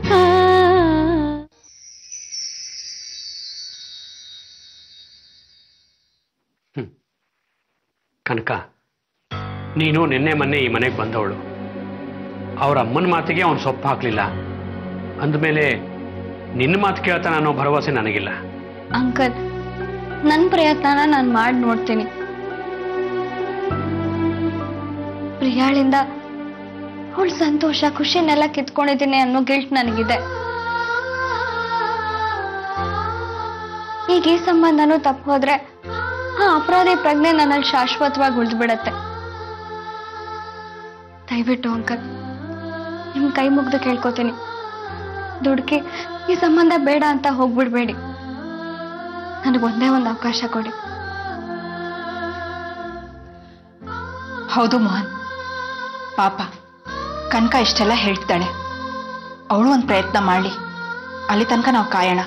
ಕನಕ. ಕನಕ, ನೀನು ನಿನ್ನೆ ಮೊನ್ನೆ ಈ ಮನೆಗೆ ಬಂದವಳು. ಅವ್ರ ಅಮ್ಮನ ಮಾತಿಗೆ ಅವನು ಸೊಪ್ಪು ಹಾಕ್ಲಿಲ್ಲ ಅಂದಮೇಲೆ ನಿನ್ನ ಮಾತು ಕೇಳ್ತಾನೆ ಅನ್ನೋ ಭರವಸೆ ನನಗಿಲ್ಲ. ಅಂಕಲ್, ನನ್ನ ಪ್ರಯತ್ನನ ನಾನು ಮಾಡಿ ನೋಡ್ತೀನಿ. ಪ್ರಿಯಾಳಿಂದ ಅವಳ ಸಂತೋಷ ಖುಷಿನೆಲ್ಲ ಕಿತ್ಕೊಂಡಿದ್ದೀನಿ ಅನ್ನೋ ಗಿಲ್ಟ್ ನನಗಿದೆ. ಈಗ ಈ ಸಂಬಂಧನೂ ತಪ್ಪು ಹೋದ್ರೆ ಆ ಅಪರಾಧಿ ಪ್ರಜ್ಞೆ ನನ್ನಲ್ಲಿ ಶಾಶ್ವತವಾಗಿ ಉಳಿದು ಬಿಡತ್ತೆ. ದಯವಿಟ್ಟು ಅಂಕಲ್, ನಿಮ್ ಕೈ ಮುಗ್ದು ಕೇಳ್ಕೊತೀನಿ, ದುಡ್ಕಿ ಈ ಸಂಬಂಧ ಬೇಡ ಅಂತ ಹೋಗ್ಬಿಡ್ಬೇಡಿ. ನನಗೊಂದೇ ಒಂದು ಅವಕಾಶ ಕೊಡಿ. ಹೌದು ಮೋಹನ್, ಪಾಪ ಕನಕ ಇಷ್ಟೆಲ್ಲ ಹೇಳ್ತಾಳೆ. ಅವಳು ಒಂದು ಪ್ರಯತ್ನ ಮಾಡಲಿ, ಅಲ್ಲಿ ತನಕ ನಾವು ಕಾಯೋಣ.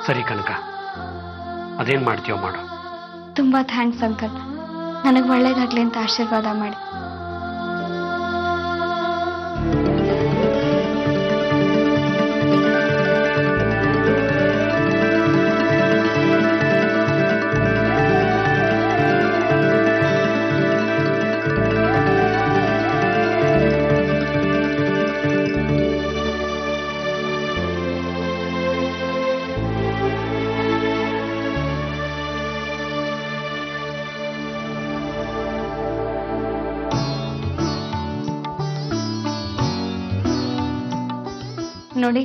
ಸರಿ ಕನಕ, ಅದೇನ್ ಮಾಡ್ತೀಯೋ ಮಾಡು. ತುಂಬಾ ಥ್ಯಾಂಕ್ಸ್ ಅಂಕಲ್, ನನಗೆ ಒಳ್ಳೇದಾಗ್ಲಿ ಅಂತ ಆಶೀರ್ವಾದ ಮಾಡಿ. ನೋಡಿ,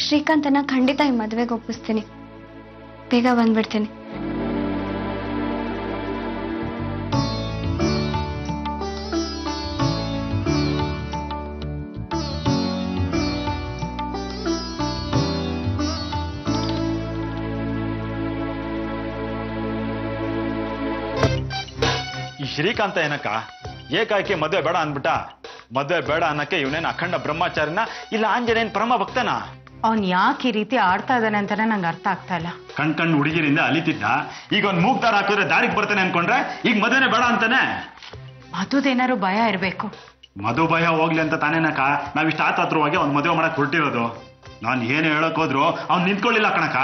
ಶ್ರೀಕಾಂತನ ಖಂಡಿತ ಈ ಮದುವೆಗೆ ಒಪ್ಪಿಸ್ತೀನಿ. ಬೇಗ ಬಂದ್ಬಿಡ್ತೀನಿ. ಈ ಶ್ರೀಕಾಂತ ಏನಕ್ಕ ಏಕಾಏಕಿ ಮದುವೆ ಬೇಡ ಅಂದ್ಬಿಟ್ಟ? ಮದುವೆ ಬೇಡ ಅನ್ನಕ್ಕೆ ಇವನೇನ್ ಅಖಂಡ ಬ್ರಹ್ಮಚಾರಿನ ಇಲ್ಲ ಆಂಜನೇಯನ್ ಪರಮ ಭಕ್ತನ? ಅವ್ನ್ ಯಾಕೆ ಈ ರೀತಿ ಆಡ್ತಾ ಇದ್ದಾನೆ ಅಂತಾನೆ ನಂಗೆ ಅರ್ಥ ಆಗ್ತಾ ಇಲ್ಲ. ಕಣ್ ಹುಡುಗಿರಿಂದ ಅಲಿತಿದ್ದ, ಈಗ ಒಂದ್ ಮೂಗ್ ದಾರ ಹಾಕಿದ್ರೆ ದಾರಿಗೆ ಬರ್ತಾನೆ ಅನ್ಕೊಂಡ್ರೆ ಈಗ ಮದುವೆನೇ ಬೇಡ ಅಂತಾನೆ. ಮದುದೇನಾರು ಭಯ ಇರ್ಬೇಕು. ಮಧು ಭಯ ಹೋಗ್ಲಿ ಅಂತ ತಾನೇನಕ್ಕ ನಾವಿಷ್ಟ ಆತತ್ರವಾಗಿ ಅವ್ನ್ ಮದುವೆ ಮಾಡಕ್ ಹೊರಟಿರೋದು. ನಾನ್ ಏನು ಹೇಳಕ್ ಹೋದ್ರು ಅವ್ನ್ ನಿಂತ್ಕೊಳ್ಳಿಲ್ಲ ಕಣಕ.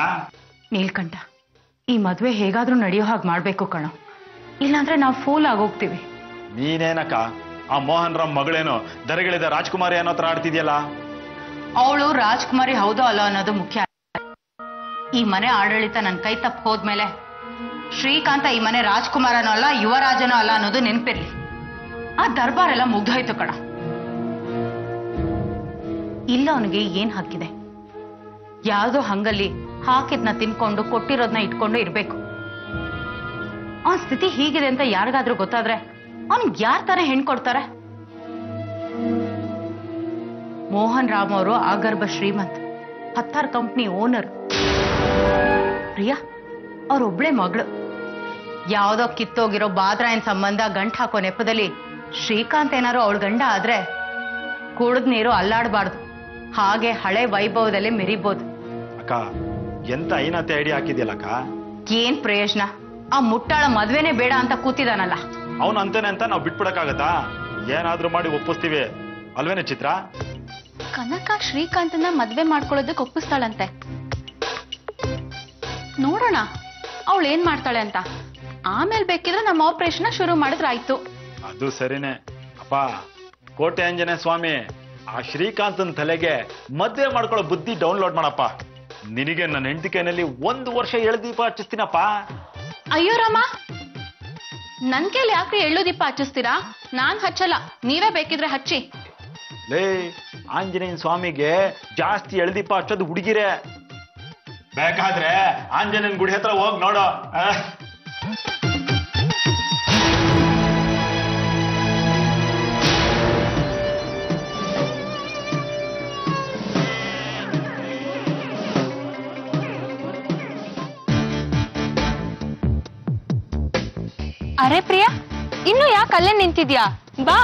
ನೀಲ್ಕಂಠ, ಈ ಮದ್ವೆ ಹೇಗಾದ್ರೂ ನಡೆಯೋ ಹಾಗೆ ಮಾಡ್ಬೇಕು ಕಣೋ, ಇಲ್ಲಾಂದ್ರೆ ನಾವು ಫೂಲ್ ಆಗೋಗ್ತೀವಿ. ನೀನೇನಕ್ಕ ಆ ಮೋಹನ್ ರಾಮ್ ಮಗಳೇನೋ ದರಗಳಿದ ರಾಜ್ಕುಮಾರಿ ಅನ್ನೋ ತರ ಆಡ್ತಿದ್ಯಲ್ಲ? ಅವಳು ರಾಜ್ಕುಮಾರಿ ಹೌದೋ ಅಲ್ಲೋ ಅನ್ನೋದು ಮುಖ್ಯ. ಈ ಮನೆ ಆಡಳಿತ ನನ್ನ ಕೈ ತಪ್ಪು ಹೋದ್ಮೇಲೆ ಶ್ರೀಕಾಂತ ಈ ಮನೆ ರಾಜ್ಕುಮಾರನೋ ಅಲ್ಲ ಯುವರಾಜನೋ ಅಲ್ಲ ಅನ್ನೋದು ನೆನಪಿರ್ಲಿ. ಆ ದರ್ಬಾರೆಲ್ಲ ಮುಗ್ದೋಯ್ತು ಕಣ. ಇಲ್ಲ ಅವನಿಗೆ ಏನ್ ಹಾಕಿದೆ? ಯಾವ್ದೋ ಹಂಗಲ್ಲಿ ಹಾಕಿದ್ನ ತಿನ್ಕೊಂಡು ಕೊಟ್ಟಿರೋದ್ನ ಇಟ್ಕೊಂಡು ಇರ್ಬೇಕು. ಅವನ ಸ್ಥಿತಿ ಹೀಗಿದೆ ಅಂತ ಯಾರಿಗಾದ್ರೂ ಗೊತ್ತಾದ್ರೆ ಅವನಿಗೆ ಯಾರ್ ತಾನೇ ಹೆಣ್ ಕೊಡ್ತಾರೆ? ಮೋಹನ್ ರಾಮ್ ಅವರು ಆಗರ್ಭ ಶ್ರೀಮಂತ್, 10 ಕಂಪ್ನಿ ಓನರ್. ಪ್ರಿಯಾ ಅವ್ರೊಬ್ಳೆ ಮಗಳು. ಯಾವ್ದೋ ಕಿತ್ತೋಗಿರೋ ಬಾದ್ರಾಯನ್ ಸಂಬಂಧ ಗಂಟ್ ಹಾಕೋ ನೆಪದಲ್ಲಿ ಶ್ರೀಕಾಂತ್ ಏನಾರು ಅವಳ ಗಂಡ ಆದ್ರೆ ಕುಡಿದ್ ನೀರು ಅಲ್ಲಾಡಬಾರ್ದು, ಹಾಗೆ ಹಳೆ ವೈಭವದಲ್ಲಿ ಮೆರಿಬೋದು. ಅಕ್ಕ ಎಂತ ಐನತೆ ಐಡಿಯಾ ಹಾಕಿದ್ಯಲ್ಲಕ್ಕ? ಏನ್ ಪ್ರಯೋಜನ? ಆ ಮುಟ್ಟಾಳ ಮದ್ವೆನೇ ಬೇಡ ಅಂತ ಕೂತಿದಾನಲ್ಲ. ಅವನು ಅಂತಾನೆ ಅಂತ ನಾವು ಬಿಟ್ಬಿಡಕ್ಕಾಗತ್ತಾ? ಏನಾದ್ರೂ ಮಾಡಿ ಒಪ್ಪಿಸ್ತೀವಿ ಅಲ್ವೇನೆ ಚಿತ್ರ? ಕನಕ ಶ್ರೀಕಾಂತನ ಮದ್ವೆ ಮಾಡ್ಕೊಳ್ಳೋದಕ್ಕೆ ಒಪ್ಪಿಸ್ತಾಳಂತೆ. ನೋಡೋಣ ಅವಳು ಏನ್ ಮಾಡ್ತಾಳೆ ಅಂತ. ಆಮೇಲೆ ಬೇಕಿದ್ರೆ ನಮ್ಮ ಆಪರೇಷನ್ ಶುರು ಮಾಡಿದ್ರೆ ಆಯ್ತು. ಅದು ಸರಿನೇ ಅಪ್ಪ. ಕೋಟೆ ಆಂಜನೇಯ ಸ್ವಾಮಿ ಆ ಶ್ರೀಕಾಂತನ ತಲೆಗೆ ಮದ್ವೆ ಮಾಡ್ಕೊಳ್ಳೋ ಬುದ್ಧಿ ಡೌನ್ಲೋಡ್ ಮಾಡಪ್ಪ. ನಿನಗೆ ನನ್ನ ಹೆಂಡತಿ ಕೈನಲ್ಲಿ 1 ವರ್ಷ ಎಳ್ದೀಪ ಹಚ್ಚಿಸ್ತೀನಪ್ಪ. ಅಯ್ಯೋ ರಾಮ, ನನ್ ಕೈಲಿ ಯಾಕೆ ಎಳ್ಳು ದೀಪ ಹಚ್ಚಿಸ್ತೀರಾ? ನಾನ್ ಹಚ್ಚಲ್ಲ, ನೀವೇ ಬೇಕಿದ್ರೆ ಹಚ್ಚಿ. ಲೇ, ಆಂಜನೇಯನ ಸ್ವಾಮಿಗೆ ಜಾಸ್ತಿ ಎಳ್ದೀಪ ಹಚ್ಚೋದು ಹುಡುಗಿರೇ. ಬೇಕಾದ್ರೆ ಆಂಜನೇಯನ ಗುಡಿ ಹತ್ರ ಹೋಗಿ ನೋಡೋ. ಅರೆ ಪ್ರಿಯಾ, ಇನ್ನು ಯಾಕೆ ಅಲ್ಲೇ ನಿಂತಿದ್ಯಾ? ಬಾ.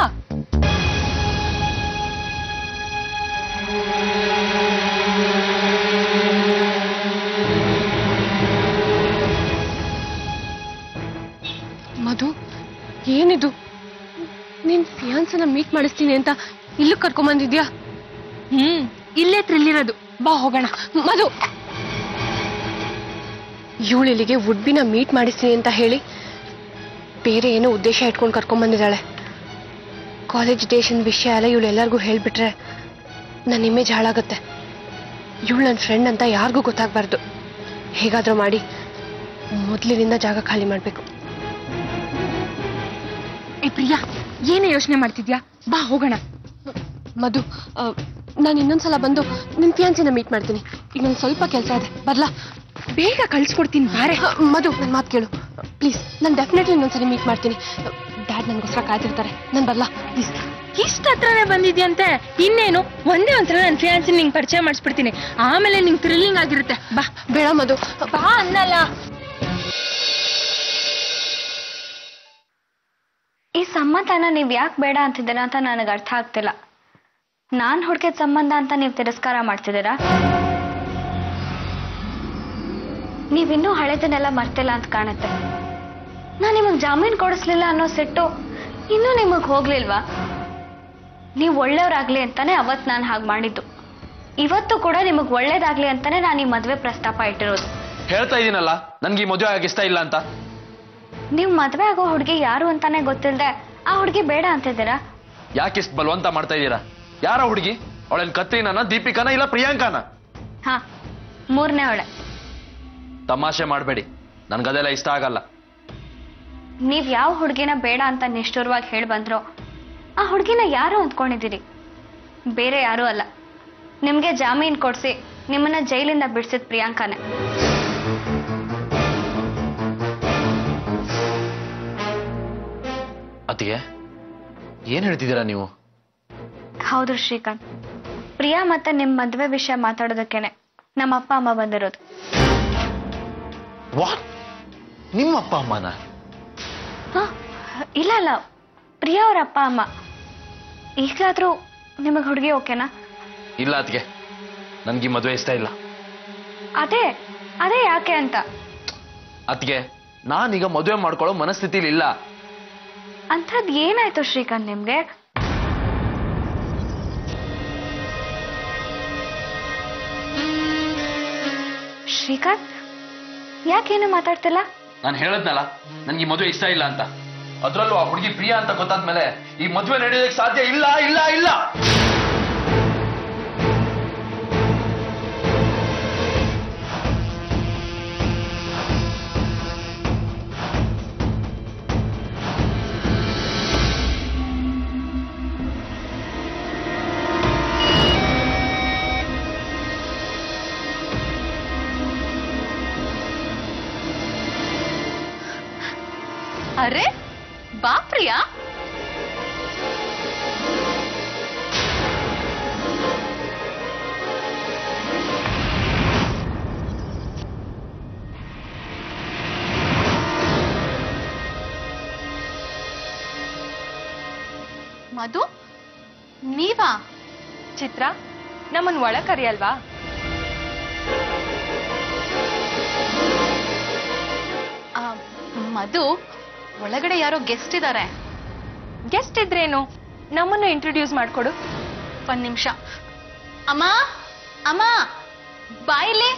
ಮಧು, ಏನಿದು? ನಿನ್ ಫಿಯಾನ್ಸನ ಮೀಟ್ ಮಾಡಿಸ್ತೀನಿ ಅಂತ ಇಲ್ಲೂ ಕರ್ಕೊಂಬಂದಿದ್ಯಾ? ಇಲ್ಲೇ ಥ್ರಿಲ್ಲಿರೋದು. ಬಾ ಹೋಗೋಣ. ಮಧು, ಇವಳಿಗೆ ವುಡ್ಬಿನ ಮೀಟ್ ಮಾಡಿಸ್ತೀನಿ ಅಂತ ಹೇಳಿ ಬೇರೆ ಏನೋ ಉದ್ದೇಶ ಇಟ್ಕೊಂಡು ಕರ್ಕೊಂಬಂದಿದ್ದಾಳೆ. ಕಾಲೇಜ್ ಡೇಷನ್ ವಿಷಯ ಎಲ್ಲ ಇವಳೆಲ್ಲರಿಗೂ ಹೇಳ್ಬಿಟ್ರೆ ನನ್ನ ಇಮೇಜ್ ಹಾಳಾಗುತ್ತೆ. ಇವಳು ನನ್ನ ಫ್ರೆಂಡ್ ಅಂತ ಯಾರಿಗೂ ಗೊತ್ತಾಗಬಾರ್ದು. ಹೇಗಾದ್ರೂ ಮಾಡಿ ಮೊದಲಿನಿಂದ ಜಾಗ ಖಾಲಿ ಮಾಡಬೇಕು. ಏ ಪ್ರಿಯಾ, ಏನೇ ಯೋಚನೆ ಮಾಡ್ತಿದ್ಯಾ? ಬಾ ಹೋಗೋಣ. ಮಧು, ನಾನು ಇನ್ನೊಂದ್ಸಲ ಬಂದು ನಿನ್ ಫಿಯಾನ್ಸಿನ ಮೀಟ್ ಮಾಡ್ತೀನಿ. ಈಗ ನಂಗೆ ಸ್ವಲ್ಪ ಕೆಲಸ ಇದೆ, ಬರ್ಲಾ? ಬೇಗ ಕಳ್ಸ್ಕೊಡ್ತೀನಿ ಬಾರೆ. ಮಧು, ನನ್ನ ಮಾತು ಕೇಳು ಪ್ಲೀಸ್. ನಾನು ಡೆಫಿನೆಟ್ಲಿ ಇನ್ನೊಂದ್ಸರಿ ಮೀಟ್ ಮಾಡ್ತೀನಿ. ಡ್ಯಾಡ್ ನನಗೋಸ್ಕರ ಕಾಯ್ತಿರ್ತಾರೆ. ನಾನು ಬರ್ಲಾ ಪ್ಲೀಸ್? ಇಷ್ಟ ಹತ್ರನೇ ಬಂದಿದ್ಯಂತೆ, ಇನ್ನೇನು ಒಂದೇ ಒಂದ್ಸಲ ನನ್ನ ಫಿಯಾನ್ಸಿ ನಿಂಗೆ ಪರಿಚಯ ಮಾಡಿಸ್ಬಿಡ್ತೀನಿ. ಆಮೇಲೆ ನಿಂಗೆ ಥ್ರಿಲ್ಲಿಂಗ್ ಆಗಿರುತ್ತೆ. ಬಾ. ಬೇಡ ಮಧು, ಬಾ ಅನ್ನಲ್ಲ. ಈ ಸಂಬಂಧನ ನೀವ್ ಯಾಕೆ ಬೇಡ ಅಂತಿದ್ದೀರಾ ಅಂತ ನನಗೆ ಅರ್ಥ ಆಗ್ತಿಲ್ಲ. ನಾನ್ ಹುಡ್ಕಿದ ಸಂಬಂಧ ಅಂತ ನೀವು ತಿರಸ್ಕಾರ ಮಾಡ್ತಿದ್ದೀರಾ? ನೀವಿನ್ನೂ ಹಳೆದನ್ನೆಲ್ಲ ಮರ್ತಿಲ್ಲ ಅಂತ ಕಾಣುತ್ತೆ. ನಾನು ನಿಮಗ್ ಜಾಮೀನ್ ಕೊಡಿಸ್ಲಿಲ್ಲ ಅನ್ನೋ ಸಿಟ್ಟು ಇನ್ನೂ ನಿಮಗ್ ಹೋಗ್ಲಿಲ್ವಾ? ನೀವು ಒಳ್ಳೆಯವ್ರಾಗ್ಲಿ ಅಂತಾನೆ ಅವತ್ ನಾನು ಹಾಗೆ ಮಾಡಿದ್ದು. ಇವತ್ತು ಕೂಡ ನಿಮಗ್ ಒಳ್ಳೇದಾಗ್ಲಿ ಅಂತಾನೆ ನಾನು ಈ ಮದ್ವೆ ಪ್ರಸ್ತಾಪ ಇಟ್ಟಿರೋದು. ಹೇಳ್ತಾ ಇದೀನಲ್ಲ, ನನ್ಗೆ ಈ ಮದುವೆ ಆಗಿ ಇಷ್ಟ ಇಲ್ಲ ಅಂತ. ನೀವು ಮದ್ವೆ ಆಗೋ ಹುಡುಗಿ ಯಾರು ಅಂತಾನೆ ಗೊತ್ತಿಲ್ಲದೆ ಆ ಹುಡುಗಿ ಬೇಡ ಅಂತಿದ್ದೀರಾ? ಯಾಕಿಷ್ಟು ಬಲವಂತ ಮಾಡ್ತಾ ಇದ್ದೀರಾ? ಯಾರ ಹುಡುಗಿ? ಅವಳೇನ್ ಕತ್ರಿನಾನ, ದೀಪಿಕಾನ, ಇಲ್ಲ ಪ್ರಿಯಾಂಕಾನ? ಹಾ, ಮೂರನೇ ಅವಳೆ. ತಮಾಷೆ ಮಾಡಬೇಡಿ, ನನ್ಗದೆಲ್ಲ ಇಷ್ಟ ಆಗಲ್ಲ. ನೀವ್ ಯಾವ ಹುಡುಗಿನ ಬೇಡ ಅಂತ ನಿಷ್ಠುರವಾಗಿ ಹೇಳಿ ಬಂದ್ರೋ ಆ ಹುಡುಗಿನ ಯಾರು ಅಂದ್ಕೊಂಡಿದ್ದೀರಿ? ಬೇರೆ ಯಾರೂ ಅಲ್ಲ, ನಿಮ್ಗೆ ಜಾಮೀನ್ ಕೊಡ್ಸಿ ನಿಮ್ಮನ್ನ ಜೈಲಿಂದ ಬಿಡಿಸಿದ ಪ್ರಿಯಾಂಕಾನೆ. ಅತಿಗೆ ಏನ್ ಹೇಳ್ತಿದ್ದೀರಾ ನೀವು? ಹೌದು ಶ್ರೀಕಾಂತ್, ಪ್ರಿಯಾ ಮತ್ತೆ ನಿಮ್ ಮದ್ವೆ ವಿಷಯ ಮಾತಾಡೋದಕ್ಕೇನೆ ನಮ್ಮ ಅಪ್ಪ ಅಮ್ಮ ಬಂದಿರೋದು. ವಾಟ್? ನಿಮ್ಮ ಅಪ್ಪ ಅಮ್ಮನ? ಇಲ್ಲ ಇಲ್ಲ, ಪ್ರಿಯಾ ಅವ್ರ ಅಪ್ಪ ಅಮ್ಮ. ಈಗಲಾದ್ರೂ ನಿಮಗ್ ಹುಡುಗಿ ಓಕೆನಾ? ಇಲ್ಲ ಅತಿಗೆ, ನನ್ಗೆ ಈ ಮದುವೆ ಇಷ್ಟ ಇಲ್ಲ. ಅದೇ ಅದೇ ಯಾಕೆ ಅಂತ? ಅತಿಗೆ, ನಾನೀಗ ಮದುವೆ ಮಾಡ್ಕೊಳ್ಳೋ ಮನಸ್ಥಿತಿಲಿ ಇಲ್ಲ. ಅಂಥದ್ ಏನಾಯ್ತು ಶ್ರೀಕಾಂತ್ ನಿಮ್ಗೆ? ಶ್ರೀಕಾಂತ್, ಯಾಕೇನು ಮಾತಾಡ್ತಿಲ್ಲ? ನಾನು ಹೇಳದ್ನಲ್ಲ, ನನ್ಗೆ ಈ ಮದುವೆ ಇಷ್ಟ ಇಲ್ಲ ಅಂತ. ಅದ್ರಲ್ಲೂ ಆ ಹುಡುಗಿ ಪ್ರಿಯಾ ಅಂತ ಗೊತ್ತಾದ್ಮೇಲೆ ಈ ಮದುವೆ ನಡೆಯೋದಕ್ಕೆ ಸಾಧ್ಯ ಇಲ್ಲ ಇಲ್ಲ ಇಲ್ಲ. ಅರೆ ಬಾ ಪ್ರಿಯಾ. ಮಧು, ನೀವಾ? ಚಿತ್ರ, ನಮ್ಮನ್ ಒಳ ಕರಿಯಲ್ವಾ? ಮಧು, ಒಳಗಡೆ ಯಾರೋ ಗೆಸ್ಟ್ ಇದ್ದಾರೆ. ಗೆಸ್ಟ್ ಇದ್ರೇನು, ನಮ್ಮನ್ನು ಇಂಟ್ರೊಡ್ಯೂಸ್ ಮಾಡ್ಕೊಡು. ಒಂದ್ ನಿಮಿಷ. ಅಮ್ಮ ಅಮ್ಮ, ಬಾಯಿಲೆ.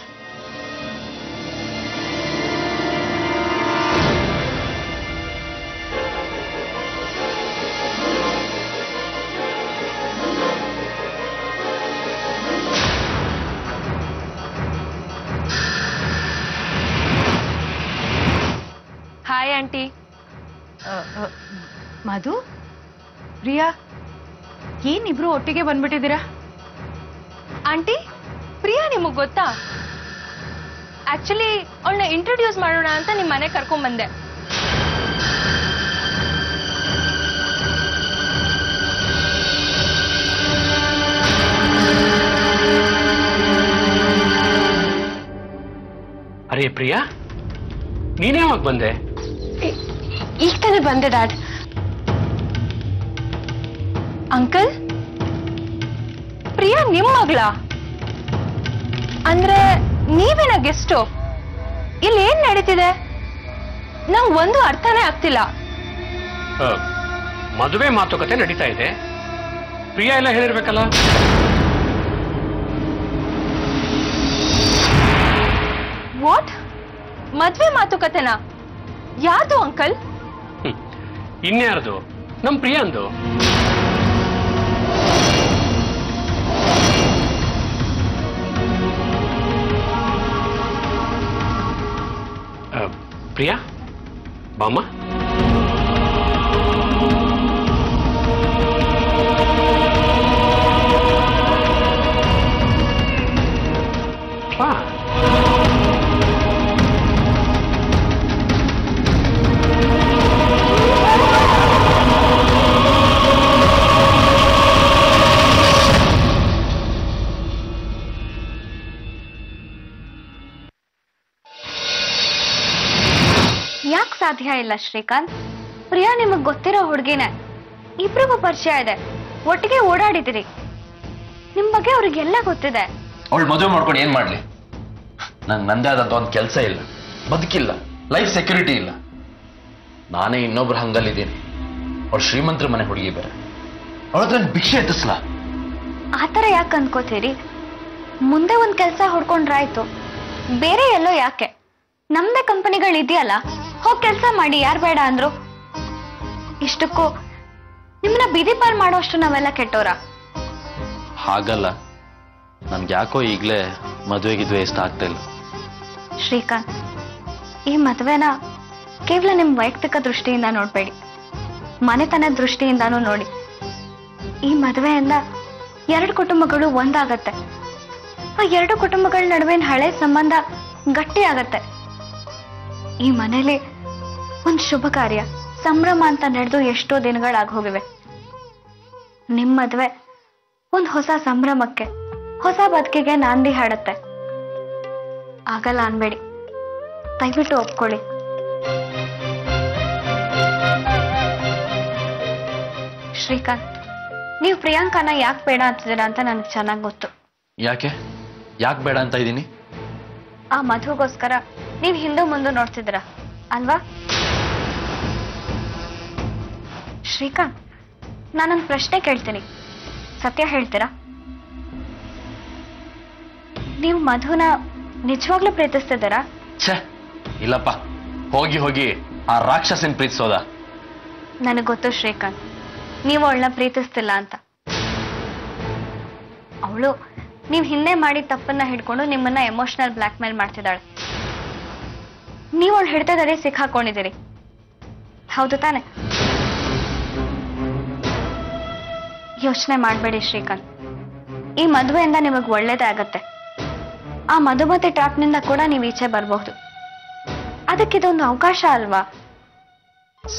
Hi aunty. ಮಧು, ಪ್ರಿಯಾ, ಏನಿಬ್ರು ಒಟ್ಟಿಗೆ ಬಂದ್ಬಿಟ್ಟಿದ್ದೀರಾ? ಆಂಟಿ, ಪ್ರಿಯಾ ನಿಮಗ್ ಗೊತ್ತಾ? ಆಕ್ಚುಲಿ ಅವಳನ್ನ ಇಂಟ್ರೊಡ್ಯೂಸ್ ಮಾಡೋಣ ಅಂತ ನಿಮ್ ಮನೆ ಕರ್ಕೊಂಡ್ ಬಂದೆ. ಅರೇ ಪ್ರಿಯಾ, ನೀನೇ ಯಾವಾಗ ಬಂದೆ? ಈಗ ತಾನೇ ಬಂದೆ ಡ್ಯಾಡ್. ಅಂಕಲ್, ಪ್ರಿಯಾ ನಿಮ್ ಮಗಳ? ಅಂದ್ರೆ ನೀವೇನ ಗೆಸ್ಟು? ಇಲ್ಲಿ ಏನ್ ನಡೀತಿದೆ? ನಂಗೆ ಒಂದು ಅರ್ಥನೇ ಆಗ್ತಿಲ್ಲ. ಮದುವೆ ಮಾತುಕತೆ ನಡೀತಾ ಇದೆ. ಪ್ರಿಯಾ ಎಲ್ಲ ಹೇಳಿರ್ಬೇಕಲ್ಲ. ವಾಟ್? ಮದ್ವೆ ಮಾತುಕತೆನಾ? ಯಾರ್ದು ಅಂಕಲ್? ಇನ್ಯಾರ್ದು? ನಮ್ ಪ್ರಿಯಾಂದು. ಪ್ರಿಯಾ ಬಾಮ್ಮ. ಬಾ. ಯಾಕೆ ಸಾಧ್ಯ ಇಲ್ಲ ಶ್ರೀಕಾಂತ್? ಪ್ರಿಯಾ ನಿಮಗ್ ಗೊತ್ತಿರೋ ಹುಡುಗಿನೇ, ಇಬ್ರಿಗೂ ಪರಿಚಯ ಇದೆ, ಒಟ್ಟಿಗೆ ಓಡಾಡಿದಿರಿ, ನಿಮ್ ಬಗ್ಗೆ ಅವ್ರಿಗೆಲ್ಲ ಗೊತ್ತಿದೆ. ಅವಳು ಮದುವೆ ಮಾಡ್ಕೊಂಡು ಏನ್ ಮಾಡ್ಲಿ? ನಂದೇ ಆದಂತ ಒಂದು ಕೆಲಸ ಇಲ್ಲ, ಬದುಕಿಲ್ಲ, ಲೈಫ್ ಸೆಕ್ಯೂರಿಟಿ ಇಲ್ಲ. ನಾನೇ ಇನ್ನೊಬ್ರು ಹಂಗಲ್ಲಿದ್ದೀನಿ. ಅವಳು ಶ್ರೀಮಂತರ ಮನೆ ಹುಡುಗಿ ಬೇರೆ, ಅವಳ ಹತ್ರ ಭಿಕ್ಷೆ ಎತ್ತಿಸ್ಲ. ಆತರ ಯಾಕೆ ಅನ್ಕೋತೀರಿ? ಮುಂದೆ ಒಂದ್ ಕೆಲ್ಸ ಹುಡ್ಕೊಂಡ್ರಾಯ್ತು, ಬೇರೆ ಎಲ್ಲೋ ಯಾಕೆ? ನಮ್ದೇ ಕಂಪನಿಗಳು ಇದೆಯಲ್ಲ, ಹೋಗ್ ಕೆಲ್ಸ ಮಾಡಿ, ಯಾರು ಬೇಡ ಅಂದ್ರು? ಇಷ್ಟಕ್ಕೂ ನಿಮ್ಮನ್ನ ಬೀದಿ ಪಾರ್ ಮಾಡೋಷ್ಟು ನಾವೆಲ್ಲ ಕೆಟ್ಟೋರ? ಹಾಗಲ್ಲ, ನನ್ಗೆ ಯಾಕೋ ಈಗ್ಲೇ ಮದುವೆಗಿದ್ವೆ ಇಷ್ಟ ಆಗ್ತಾ ಇಲ್ಲ. ಶ್ರೀಕಾಂತ್, ಈ ಮದ್ವೆನ ಕೇವಲ ನಿಮ್ ವೈಯಕ್ತಿಕ ದೃಷ್ಟಿಯಿಂದ ನೋಡ್ಬೇಡಿ, ಮನೆತನ ದೃಷ್ಟಿಯಿಂದಾನು ನೋಡಿ. ಈ ಮದ್ವೆಯಿಂದ 2 ಕುಟುಂಬಗಳು ಒಂದಾಗತ್ತೆ. ಆ 2 ಕುಟುಂಬಗಳ ನಡುವಿನ ಹಳೆ ಸಂಬಂಧ ಗಟ್ಟಿ ಆಗತ್ತೆ. ಈ ಮನೇಲಿ ಒಂದ್ ಶುಭ ಕಾರ್ಯ, ಸಂಭ್ರಮ ಅಂತ ನಡೆದು ಎಷ್ಟೋ ದಿನಗಳಾಗಿ ಹೋಗಿವೆ. ನಿಮ್ ಮದ್ವೆ ಒಂದ್ ಹೊಸ ಸಂಭ್ರಮಕ್ಕೆ, ಹೊಸ ಬದುಕಿಗೆ ನಾಂದಿ ಹಾಡತ್ತೆ. ಆಗಲ್ಲ ಅನ್ಬೇಡಿ, ದಯವಿಟ್ಟು ಒಪ್ಕೊಳ್ಳಿ. ಶ್ರೀಕಾಂತ್, ನೀವು ಪ್ರಿಯಾಂಕಾನ ಯಾಕೆ ಬೇಡ ಅಂತಿದ್ದೀರಾ ಅಂತ ನನಗೆ ಚೆನ್ನಾಗಿ ಗೊತ್ತು. ಯಾಕೆ ಬೇಡ ಅಂತ ಇದ್ದೀನಿ? ಆ ಮದುವೆಗೋಸ್ಕರ ನೀವು ಹಿಂದೆ ಮುಂದೆ ನೋಡ್ತಿದ್ದೀರಾ ಅಲ್ವಾ? ಶ್ರೀಕಾಂತ್, ನಾನೊಂದು ಪ್ರಶ್ನೆ ಕೇಳ್ತೀನಿ, ಸತ್ಯ ಹೇಳ್ತೀರಾ? ನೀವು ಮಧುನ ನಿಜವಾಗ್ಲೂ ಪ್ರೀತಿಸ್ತಿದ್ದೀರಾ? ಛೇ, ಇಲ್ಲಪ್ಪ. ಹೋಗಿ ಹೋಗಿ ಆ ರಾಕ್ಷಸನ್ ಪ್ರೀತಿಸೋದ? ನನಗೆ ಗೊತ್ತು ಶ್ರೀಕಾಂತ್, ನೀವು ಅವಳನ್ನ ಪ್ರೀತಿಸ್ತಿಲ್ಲ ಅಂತ. ಅವಳು ನೀವು ಹಿಂದೆ ಮಾಡಿ ತಪ್ಪನ್ನ ಹಿಡ್ಕೊಂಡು ನಿಮ್ಮನ್ನ ಎಮೋಷನಲ್ ಬ್ಲ್ಯಾಕ್ ಮೇಲ್ ಮಾಡ್ತಿದ್ದಾಳೆ. ನೀವು ಅವಳು ಹಿಡ್ತದಲ್ಲಿ ಸಿಕ್ಕಾಕೊಂಡಿದ್ದೀರಿ, ಹೌದು ತಾನೆ? ಯೋಚನೆ ಮಾಡಬೇಡಿ ಶ್ರೀಕಾಂತ್, ಈ ಮದುವೆಯಿಂದ ನಿಮಗೆ ಒಳ್ಳೇದೇ ಆಗತ್ತೆ. ಆ ಮಧುಮತಿ ಟ್ರಾಪ್ನಿಂದ ಕೂಡ ನೀವು ಈಚೆ ಬರಬಹುದು. ಅದಕ್ಕಿದೊಂದು ಅವಕಾಶ ಅಲ್ವಾ?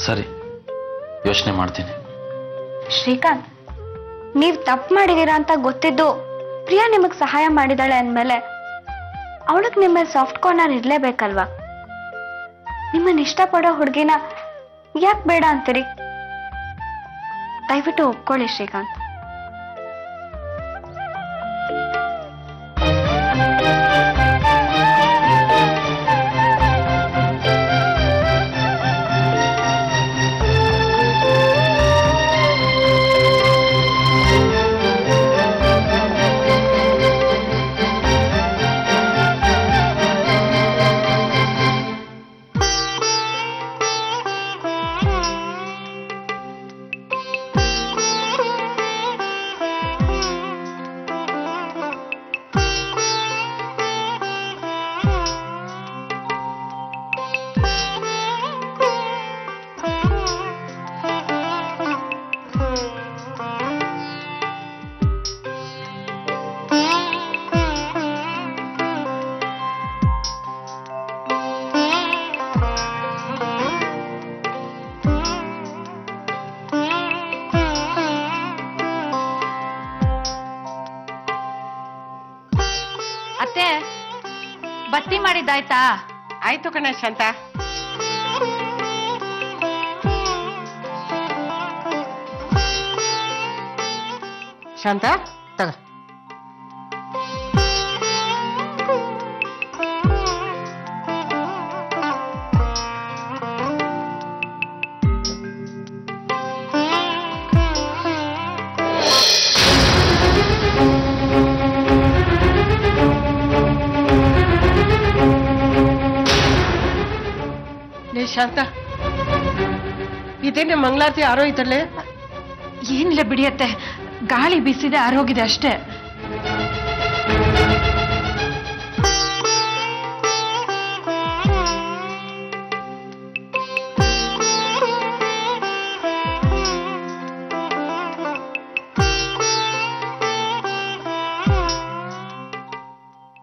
ಸರಿ, ಯೋಚನೆ ಮಾಡ್ತೀನಿ. ಶ್ರೀಕಾಂತ್, ನೀವು ತಪ್ಪು ಮಾಡಿದೀರಾ ಅಂತ ಗೊತ್ತಿದ್ದು ಪ್ರಿಯಾ ನಿಮಗ್ ಸಹಾಯ ಮಾಡಿದಾಳೆ ಅಂದ್ಮೇಲೆ ಅವಳಗ್ ನಿಮ್ಮ ಸಾಫ್ಟ್ ಕಾರ್ನರ್ ಇರ್ಲೇಬೇಕಲ್ವಾ? ನಿಮ್ಮನ್ನ ಇಷ್ಟಪಡೋ ಹುಡುಗಿನ ಯಾಕೆ ಬೇಡ ಅಂತೀರಿ? ದಯವಿಟ್ಟು ಒಪ್ಕೊಳ್ಳಿ ಶ್ರೀಕಾಂತ್. ಅತ್ತೆ, ಬತ್ತಿ ಮಾಡಿದ್ದಾಯ್ತಾ? ಆಯ್ತು ಕಣ ಶಾಂತ. ಶಾಂತ ತಗ. ಲೇ ಶಾಂತ, ಇದೇನೆ ಮಂಗಳಾರತಿ ಆರೋಯ್ತಲ್ಲೇ? ಏನಿಲ್ಲ ಬಿಡಿಯತ್ತೆ, ಗಾಳಿ ಬಿಸಿದೆ ಆರೋಗಿದೆ ಅಷ್ಟೇ.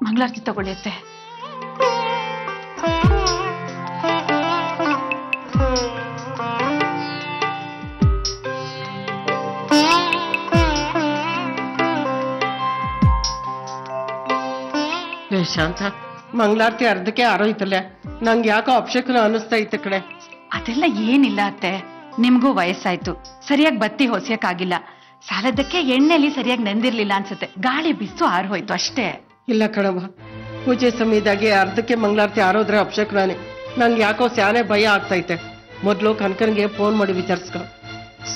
ಮಂಗಳಾರತಿ ತಗೊಳ್ಳಿಯತ್ತೆ. ಶಾಂತ, ಮಂಗಳಾರತಿ ಅರ್ಧಕ್ಕೆ ಆರೋಯ್ತಲ್ಲ, ನಂಗೆ ಯಾಕೋ ಅಪಶಕನ ಅನಿಸ್ತಾ ಇತ್ತು ಕಡೆ. ಅದೆಲ್ಲ ಏನಿಲ್ಲ ಅತ್ತೆ, ನಿಮ್ಗೂ ವಯಸ್ಸಾಯ್ತು, ಸರಿಯಾಗಿ ಬತ್ತಿ ಹೊಸಿಯಕ್ಕಾಗಿಲ್ಲ. ಸಾಲದಕ್ಕೆ ಎಣ್ಣೆಲಿ ಸರಿಯಾಗಿ ನೆಂದಿರ್ಲಿಲ್ಲ ಅನ್ಸುತ್ತೆ, ಗಾಳಿ ಬಿಸ್ತು ಆರೋಯ್ತು ಅಷ್ಟೇ. ಇಲ್ಲ ಕಣವ, ಪೂಜೆ ಸಮಯದಾಗೆ ಅರ್ಧಕ್ಕೆ ಮಂಗಳಾರತಿ ಆರೋದ್ರೆ ಅಪಶಕನೇ. ನಂಗೆ ಯಾಕೋ ಸ್ಯಾನೆ ಭಯ ಆಗ್ತೈತೆ. ಮೊದ್ಲು ಕನಕನ್ಗೆ ಫೋನ್ ಮಾಡಿ ವಿಚಾರಿಸ್ಕೊ.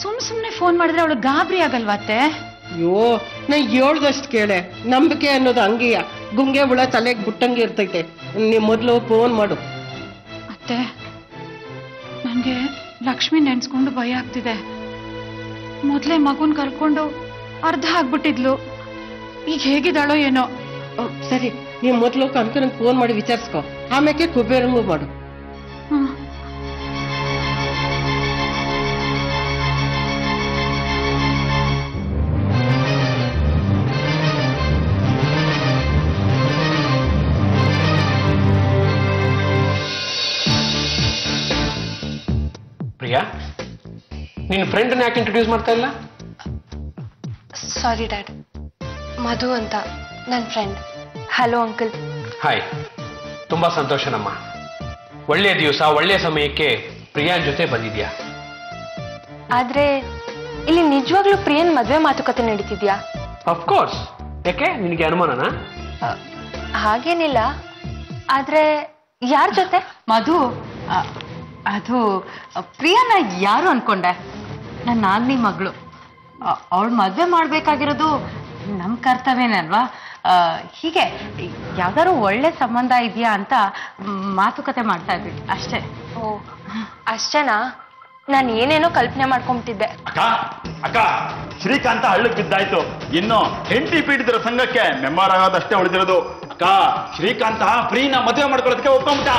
ಸುಮ್ನೆ ಫೋನ್ ಮಾಡಿದ್ರೆ ಅವಳು ಗಾಬರಿ ಆಗಲ್ವಾ ಅತ್ತೆ? ಅಯ್ಯೋ, ನಾ ಹೇಳ್ದಷ್ಟು ಕೇಳೆ. ನಂಬಿಕೆ ಅನ್ನೋದು ಹಂಗೆಯ, ಗುಂಗೆ ಹುಳ ತಲೆಗೆ ಬಿಟ್ಟಂಗೆ ಇರ್ತೈತೆ. ನೀ ಮೊದ್ಲು ಫೋನ್ ಮಾಡು. ಅತ್ತೆ, ನನ್ಗೆ ಲಕ್ಷ್ಮಿ ನೆನ್ಸ್ಕೊಂಡು ಭಯ ಆಗ್ತಿದೆ. ಮೊದ್ಲೇ ಮಗುನ್ ಕರ್ಕೊಂಡು ಅರ್ಧ ಆಗ್ಬಿಟ್ಟಿದ್ಲು, ಈಗ ಹೇಗಿದ್ದಾಳೋ ಏನೋ. ಸರಿ, ನೀ ಮೊದ್ಲು ಕನಕನಿಗೆ ಫೋನ್ ಮಾಡಿ ವಿಚಾರಿಸ್ಕೊ, ಆಮೇಲೆ ಕುಬೇರಂಗೂ ಮಾಡು. ಹ್ಮ್. ಪ್ರಿಯಾ, ನಿನ್ನ ಫ್ರೆಂಡ್ನ ಯಾಕೆ ಇಂಟ್ರೊಡ್ಯೂಸ್ ಮಾಡ್ತಾ ಇಲ್ಲ? ಸಾರಿ ಡ್ಯಾಡ್, ಮಧು ಅಂತ ನನ್ನ ಫ್ರೆಂಡ್. Hello uncle. ಹಾಯ್, ತುಂಬಾ ಸಂತೋಷನಮ್ಮ. ಒಳ್ಳೆಯ ದಿವಸ ಒಳ್ಳೆಯ ಸಮಯಕ್ಕೆ ಪ್ರಿಯಾನ್ ಜೊತೆ ಬಂದಿದ್ಯಾ. ಆದ್ರೆ ಇಲ್ಲಿ ನಿಜವಾಗ್ಲೂ ಪ್ರಿಯನ್ ಮದ್ವೆ ಮಾತುಕತೆ ನಡೀತಿದ್ಯಾ? ಅಫ್ಕೋರ್ಸ್. ಯಾಕೆ, ನಿನಗೆ ಅನುಮಾನನಾ? ಹಾಗೇನಿಲ್ಲ, ಆದ್ರೆ ಯಾರ ಜೊತೆ? ಮಧು, ಅದು ಪ್ರಿಯಾನ ಯಾರು ಅನ್ಕೊಂಡೆ? ನನ್ನ ನಾಲ್ನಿ ಮಗಳು. ಅವಳು ಮದುವೆ ಮಾಡ್ಬೇಕಾಗಿರೋದು ನಮ್ಮ ಕರ್ತವ್ಯನೇ ಅಲ್ವಾ? ಹೀಗೆ ಯಾವ್ದಾದ್ರು ಒಳ್ಳೆ ಸಂಬಂಧ ಇದೆಯಾ ಅಂತ ಮಾತುಕತೆ ಮಾಡ್ತಾ ಇದ್ವಿ ಅಷ್ಟೇ. ಓ, ಅಷ್ಟೇನಾ? ನಾನು ಏನೇನೋ ಕಲ್ಪನೆ ಮಾಡ್ಕೊಂಬಿಟ್ಟಿದ್ದೆ. ಅಕ್ಕ ಅಕ್ಕ, ಶ್ರೀಕಾಂತ ಹಳ್ಳಕ್ಕೆ ಬಿದ್ದಾಯ್ತು. ಇನ್ನು ಹೆಂಡತಿ ಪೀಡಿತರ ಸಂಘಕ್ಕೆ ಮೆಂಬರ್ ಆಗೋದಷ್ಟೇ ಉಳಿದಿರೋದು. ಅಕ್ಕ, ಶ್ರೀಕಾಂತ ಪ್ರೀನ ಮದುವೆ ಮಾಡ್ಕೊಳ್ಳೋದಕ್ಕೆ ಒಪ್ಕೊಂಬಿಟ್ಟ.